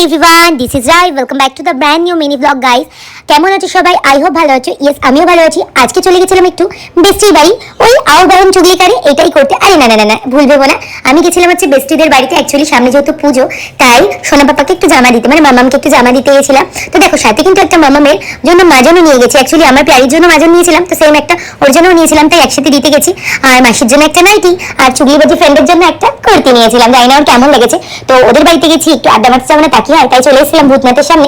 Everyone, this is Rai. Welcome back to the brand new mini blog guys. কেমন আছো সবাই? I hope ভালো আছো। ইয়েস, আমিও ভালো আছি। আজকে চলে গেছিলাম একটু বেস্টির বাড়ি, ওই আও বারণ চুগলি কারে এটাই করতে। আরে না না না না, ভুল ভেবো না। আমি গেছিলাম হচ্ছে বেস্টিদের বাড়িতে। অ্যাকচুয়ালি সামনে যেহেতু পুজো, তাই সোনা পাপাকে একটু জামা দিতে, মানে মামামকে একটু জামা দিতে গেছিলাম। তো দেখো, সাথে কিন্তু একটা মামামের জন্য মাজনও নিয়ে গেছি। অ্যাকচুয়ালি আমার প্যারির জন্য মাজন নিয়েছিলাম, তো সেম একটা ওর জন্যও নিয়েছিলাম, তাই একসাথে দিতে গেছি। আর মাসির জন্য একটা নাইটি, আর চুগলিবাজি ফ্রেন্ডের জন্য একটা কুর্তি নিয়েছিলাম। জানি না ওর কেমন লেগেছে। তো ওদের বাড়িতে গেছি, একটু আড্ডা মারতে যাবো না তাকি হয়, তাই চলে এসেছিলাম ভূতনাথের সামনে।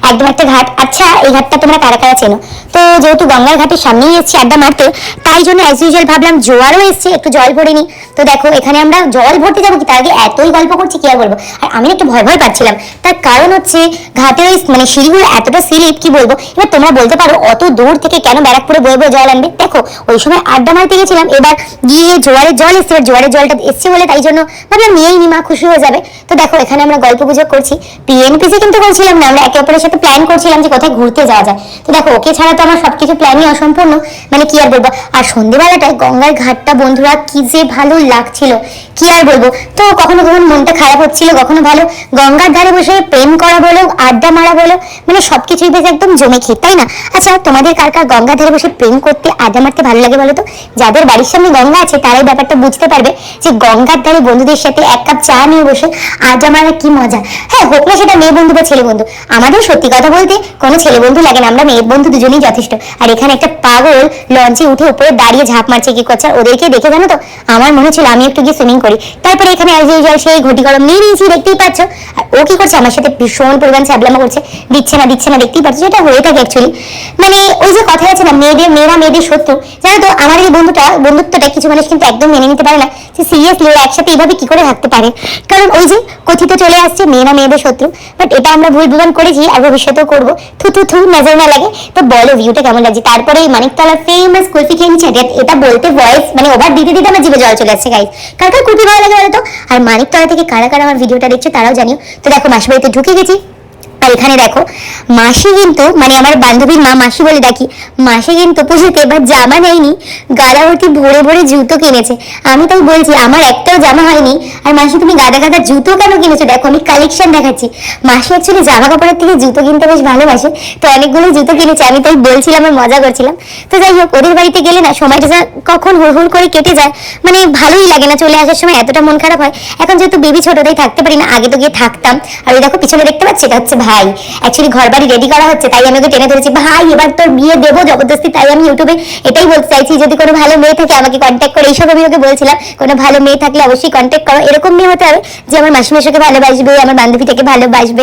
একদম একটা ঘাট। আচ্ছা, এই ঘাটটা তোমরা কারা কারা চেনো? তো যেহেতু গঙ্গার ঘাটের সামনেই এসেছি আড্ডা মারতে, তাই জন্য অ্যাজ ইউজুয়াল ভাবলাম জোয়ারও এসছে, একটু জল ভরে নি। তো দেখো, এখানে আমরা জল ভরতে যাবো কি তার আগে এতই গল্প করছি, কি আর বলবো। আর আমি একটু ভয় ভয় পাচ্ছিলাম, তার কারণ হচ্ছে ঘাটের ওই মানে সিঁড়িগুলো এতটা স্লিপ, কি বলবো। এবার তোমরা বলতে পারো অত দূর থেকে কেন ব্যারাকপুরে বয়ে বয়ে জল আনবে। দেখো, ওই সময় আড্ডা মারতে গেছিলাম, এবার গিয়ে জোয়ারের জল এসছে, জোয়ারের জলটা এসছে বলে তাই জন্য ভাবলাম নিয়েই নি, মা খুশি হয়ে যাবে। তো দেখো, এখানে আমরা গল্প গুজব করছি। পিএনপিসি কিন্তু করছিলাম না, আমরা একে অপরের সাথে প্ল্যান করছিলাম যে কোথায় ঘুরতে যাওয়া যায়। তো দেখো, ওকে ছাড়া তো আমার সবকিছু প্ল্যানই অসম্পূর্ণ, মানে কি আর বলবো। আর সন্ধ্যেবেলাটায় গঙ্গার ঘাটটা বন্ধুরা কি যে ভালো লাগছিল, কি আর বলবো। তো কখনো কখনো মনটা খারাপ হচ্ছিল, কখনো ভালো। গঙ্গার ধারে বসে প্রেম করা বলো, আড্ডা মারা বলো, মানে সবকিছুই বেশ একদম জমে খেত, তাই না? আচ্ছা, তোমাদের কার কার গঙ্গার ধারে বসে প্রেম করতে, আড্ডা মারতে ভালো লাগে বলো তো? যাদের বাড়ির সামনে গঙ্গা আছে তারাই ব্যাপারটা বুঝতে পারবে যে গঙ্গার ধারে বন্ধুদের সাথে এক কাপ চা নিয়ে বসে আড্ডা মারা কি মজা। হ্যাঁ, হোক না সেটা মেয়ে বন্ধু বা ছেলে বন্ধু। আমাদের সত্যি কথা বলতে কোনো ছেলে বন্ধু লাগে না, আমরা মেয়ে বন্ধু দুজনেই যথেষ্ট। আর এখানে একটা পাগল লঞ্চে উঠে উপরে দাঁড়িয়ে ঝাঁপ মারছে, কি করছে। ওদেরকে দেখে জানো তো আমার মনে ছিল আমি একটু গিয়ে সুইমিং করি। তারপরে এখানে অ্যাজ ইউজুয়াল সেই ঘটি গরম নিয়ে নিয়েছি, দেখতেই পাচ্ছ। আর ও কি করছে, আমার সাথে ভীষণ পরিমাণ ছ্যাবলামো করছে, দিচ্ছে না দিচ্ছে না, দেখতেই পাচ্ছ। যেটা হয়ে থাকে অ্যাকচুয়ালি, মানে ওই যে কথা আছে না, মেয়েরা মেয়েদের শত্রু। জানো তো, আমার এই বন্ধুত্বটা কিছু মানুষ কিন্তু একদম মেনে নিতে পারে না, যে সিরিয়াসলি ওরা একসাথে এইভাবে কি করে থাকতে পারে। কারণ ওই যে কথিত চলে আসছে, মেয়েরা মেয়েদের শত্রু। বাট এটা আমরা ভুল বিমান করেছি, আর ভবিষ্যতেও করবো। থু থু থু, নজর না লাগে। তো বলো, ভিউটা কেমন লাগছে? তারপরে এই মানিকতলার ফেমাস কুলফি খেয়ে নিচ্ছে। এটা বলতে ভয়েস মানে ওভার দিতে দিতে আমার জিভে জল চলে আসছে গাইস। কার কার কুলফি ভালো লাগে বলো তো? আর মানিকতলা থেকে কারা কারা আমার ভিডিওটা দেখছো তারাও জানিও। তো দেখো, মাসি বাড়িতে ঢুকে গেছি। আর এখানে দেখো, মাসি কিন্তু মানে আমার বান্ধবীর মা মাসি বলে ডাকি, মাসি কিন্তু পুজোতে এবার জামা নেয়নি, গাদাভর্তি ভরে ভরে জুতো কিনেছে। আমি তাই বলছি আমার একটাও জামা হয়নি, আর মাসি তুমি গাদা গাদা জুতো কেন কিনেছো? দেখো, আমি কালেকশন দেখাচ্ছি। মাসি অ্যাকচুয়ালি জামা কাপড়ের থেকে জুতো কিনতে বেশ ভালোবাসে, তো অনেকগুলো জুতো কিনেছে। আমি তাই বলছিলাম আর মজা করছিলাম। তো যাই হোক, ওদের বাড়িতে গেলে না সময়টা কখন হুড় করে কেটে যায়, মানে ভালোই লাগে না। চলে আসার সময় এতটা মন খারাপ হয়। এখন যেহেতু বেবি ছোট, তাই থাকতে পারি না, আগে তো গিয়ে থাকতাম। আর ওই দেখো পিছনে দেখতে পাচ্ছি, এটা হচ্ছে ভাই। অ্যাকচুয়ালি ঘর বাড়ি রেডি করা হচ্ছে, তাই আমি ওকে টেনে ধরেছি, ভাই এবার তোর বিয়ে দেবো জবরদস্তি। তাই আমি ইউটিউবে এটাই বলতে চাইছি, যদি কোনো ভালো মেয়ে থাকে আমাকে কন্ট্যাক্ট করে। এইসব আমি ওকে বলছিলাম, কোনো ভালো মেয়ে থাকলে অবশ্যই কন্ট্যাক্ট করো। এরকম মেয়ে হতে হবে যে আমার মাসি মেশোকে ভালোবাসবে, আমার বান্ধবীটাকে ভালোবাসবে।